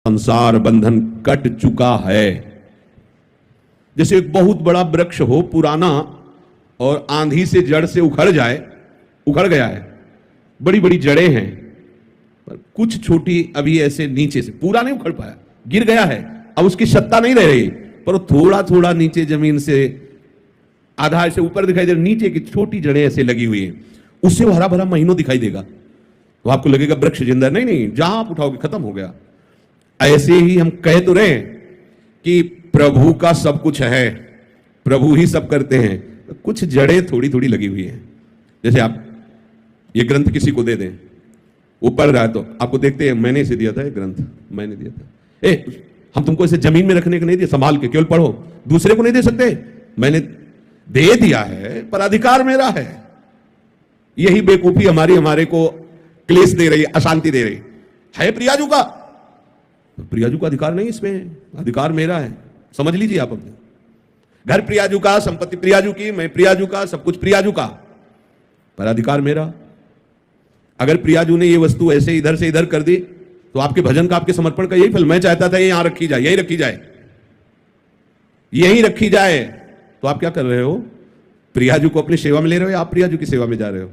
संसार बंधन कट चुका है। जैसे एक बहुत बड़ा वृक्ष हो पुराना और आंधी से जड़ से उखड़ गया है, बड़ी बड़ी जड़ें हैं, पर कुछ छोटी अभी ऐसे नीचे से, पूरा नहीं उखड़ पाया, गिर गया है, अब उसकी सत्ता नहीं रह रही, पर थोड़ा थोड़ा नीचे जमीन से आधा से ऊपर दिखाई दे रहा, नीचे की छोटी जड़ें ऐसे लगी हुई है, उससे वो हरा भरा महीनों दिखाई देगा, तो आपको लगेगा वृक्ष जिंदा। नहीं, जहां आप उठाओगे खत्म हो गया। ऐसे ही हम कह तो रहे कि प्रभु का सब कुछ है, प्रभु ही सब करते हैं, तो कुछ जड़ें थोड़ी थोड़ी लगी हुई हैं। जैसे आप ये ग्रंथ किसी को दे दें, वो पढ़ रहा है तो आपको देखते हैं, मैंने इसे दिया था, ये ग्रंथ मैंने दिया था, हम तुमको इसे जमीन में रखने को नहीं दिया, संभाल के केवल पढ़ो, दूसरे को नहीं दे सकते, मैंने दे दिया है पर अधिकार मेरा है। यही बेवकूफी हमारे को क्लेश दे रही है, अशांति दे रही है। प्रियाजू का अधिकार नहीं, इसमें अधिकार मेरा है, समझ लीजिए आप अपने घर प्रियाजू का, संपत्ति प्रियाजू की, मैं प्रियाजू का, सब कुछ प्रियाजू का, पर अधिकार मेरा। अगर प्रियाजू ने ये वस्तु ऐसे इधर से इधर कर दी तो आपके भजन का, आपके समर्पण का यही फल। मैं चाहता था ये यहां रखी जाए, यही रखी जाए, यही रखी जाए, तो आप क्या कर रहे हो? प्रियाजू को अपनी सेवा में ले रहे हो या आप प्रियाजू की सेवा में जा रहे हो?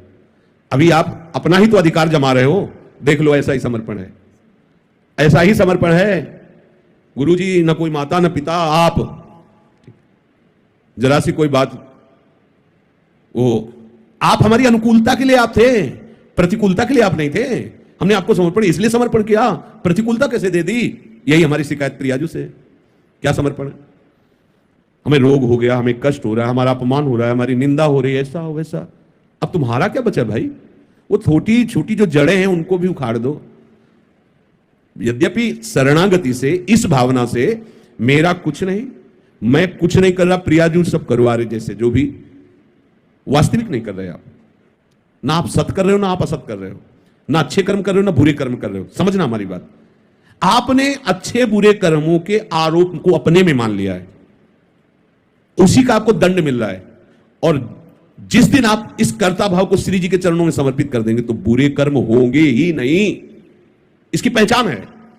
अभी आप अपना ही तो अधिकार जमा रहे हो। देख लो, ऐसा ही समर्पण है, ऐसा ही समर्पण है। गुरुजी न कोई माता न पिता, आप जरा सी कोई बात, वो आप हमारी अनुकूलता के लिए आप थे, प्रतिकूलता के लिए आप नहीं थे। हमने आपको समर्पण इसलिए समर्पण किया, प्रतिकूलता कैसे दे दी? यही हमारी शिकायत प्रियाजू से। क्या समर्पण है? हमें रोग हो गया, हमें कष्ट हो रहा है, हमारा अपमान हो रहा है, हमारी निंदा हो रही है, ऐसा हो वैसा। अब तुम्हारा क्या बचा भाई? वो छोटी छोटी जो जड़ें हैं उनको भी उखाड़ दो। यद्यपि शरणागति से, इस भावना से, मेरा कुछ नहीं, मैं कुछ नहीं कर रहा, प्रियाजू सब करवा रहे, जैसे जो भी वास्तविक नहीं कर रहे आप। ना आप सत कर रहे हो, ना आप असत कर रहे हो, ना अच्छे कर्म कर रहे हो, ना बुरे कर्म कर रहे हो। समझना हमारी बात। आपने अच्छे बुरे कर्मों के आरोप को अपने में मान लिया है, उसी का आपको दंड मिल रहा है। और जिस दिन आप इस कर्ता भाव को श्री जी के चरणों में समर्पित कर देंगे तो बुरे कर्म होंगे ही नहीं। इसकी पहचान है।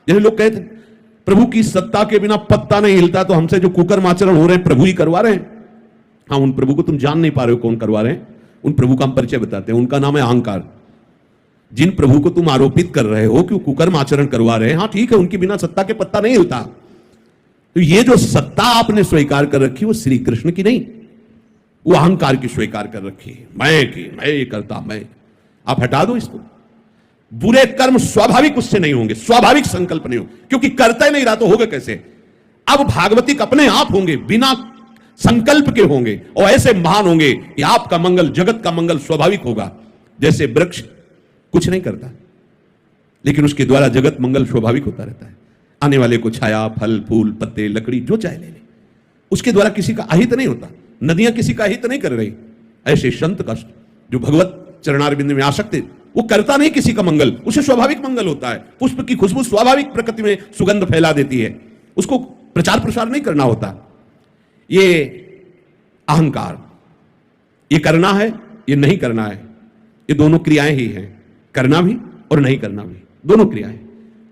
जैसे लोग कहते हैं प्रभु की सत्ता के बिना पत्ता नहीं हिलता, तो हमसे जो कुकर्म आचरण हो रहे हैं प्रभु ही करवा रहे हैं। हाँ, उन प्रभु को तुम जान नहीं पा रहे हो कौन करवा रहे हैं। उन प्रभु का हम परिचय बताते हैं, उनका नाम है अहंकार। जिन प्रभु को तुम आरोपित कर रहे हो कि वो कुकर्म आचरण करवा रहे हैं, हाँ ठीक है, उनकी बिना सत्ता के पत्ता नहीं हिलता। तो ये जो सत्ता आपने स्वीकार कर रखी वो श्री कृष्ण की नहीं, वो अहंकार की स्वीकार कर रखी है। मैं ये करता, मैं। आप हटा दो इसको। बुरे कर्म स्वाभाविक उससे नहीं होंगे, स्वाभाविक संकल्प नहीं हो, क्योंकि करता ही नहीं रहा तो होगा कैसे? अब भागवतिक अपने आप होंगे, बिना संकल्प के होंगे, और ऐसे महान होंगे कि आपका मंगल, जगत का मंगल स्वाभाविक होगा। जैसे वृक्ष कुछ नहीं करता, लेकिन उसके द्वारा जगत मंगल स्वाभाविक होता रहता है। आने वाले को छाया, फल, फूल, पत्ते, लकड़ी जो चाहे ले ले, उसके द्वारा किसी का अहित नहीं होता। नदियां किसी का हित नहीं कर रही। ऐसे संत का जो भगवत चरणारविंद में आसक्त है, वो करता नहीं किसी का मंगल, उसे स्वाभाविक मंगल होता है। पुष्प की खुशबू स्वाभाविक प्रकृति में सुगंध फैला देती है, उसको प्रचार प्रसार नहीं करना होता। ये अहंकार, ये करना है, ये नहीं करना है, ये दोनों क्रियाएं ही हैं। करना भी और नहीं करना भी, दोनों क्रियाएं।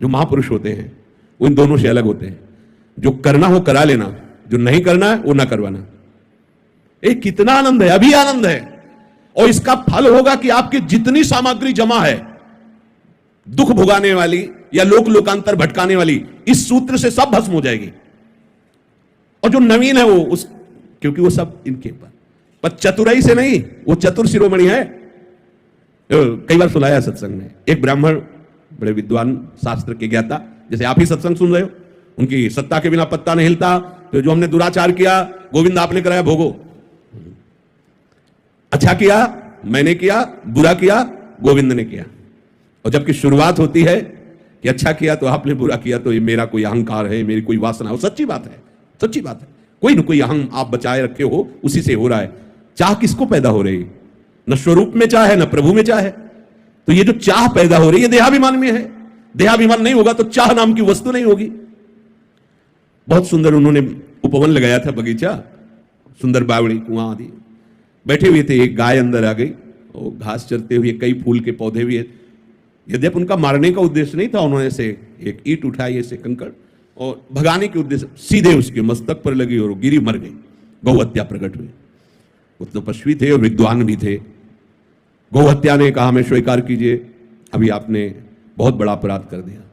जो महापुरुष होते हैं वो इन दोनों से अलग होते हैं। जो करना हो करा लेना, जो नहीं करना है वो ना करवाना। कितना आनंद है, अभी आनंद है। और इसका फल होगा कि आपकी जितनी सामग्री जमा है दुख भुगाने वाली या लोक लोकांतर भटकाने वाली, इस सूत्र से सब भस्म हो जाएगी। और जो नवीन है वो क्योंकि वो सब इनके पर चतुराई से नहीं, वो चतुर शिरोमणि है। कई बार सुनाया सत्संग में, एक ब्राह्मण बड़े विद्वान, शास्त्र के ज्ञाता, जैसे आप ही सत्संग सुन रहे हो, उनकी सत्ता के बिना पत्ता नहीं हिलता, तो जो हमने दुराचार किया गोविंद आपने कराया भोगो, अच्छा किया मैंने किया, बुरा किया गोविंद ने किया। और जबकि शुरुआत होती है कि अच्छा किया तो आपने, बुरा किया तो ये मेरा कोई अहंकार है, मेरी कोई वासना हो। सच्ची बात है, सच्ची बात है। कोई न कोई अहम आप बचाए रखे हो, उसी से हो रहा है। चाह किसको पैदा हो रही है? न स्वरूप में चाह है, न प्रभु में चाह है। तो ये जो चाह पैदा हो रही है देहाभिमान में है। देहाभिमान नहीं होगा तो चाह नाम की वस्तु नहीं होगी। बहुत सुंदर उन्होंने उपवन लगाया था, बगीचा, सुंदर बावड़ी, कुआं आदि। बैठे हुए थे, एक गाय अंदर आ गई, और घास चरते हुए, कई फूल के पौधे भी। यद्यपि उनका मारने का उद्देश्य नहीं था, उन्होंने से एक ईंट उठाई ऐसे कंकड़ और भगाने के उद्देश्य सीधे उसके मस्तक पर लगी और गिरी, मर गई। गौहत्या प्रकट हुई। वो तपस्वी थे और विद्वान भी थे। गौहत्या ने कहा हमें स्वीकार कीजिए, अभी आपने बहुत बड़ा अपराध कर दिया।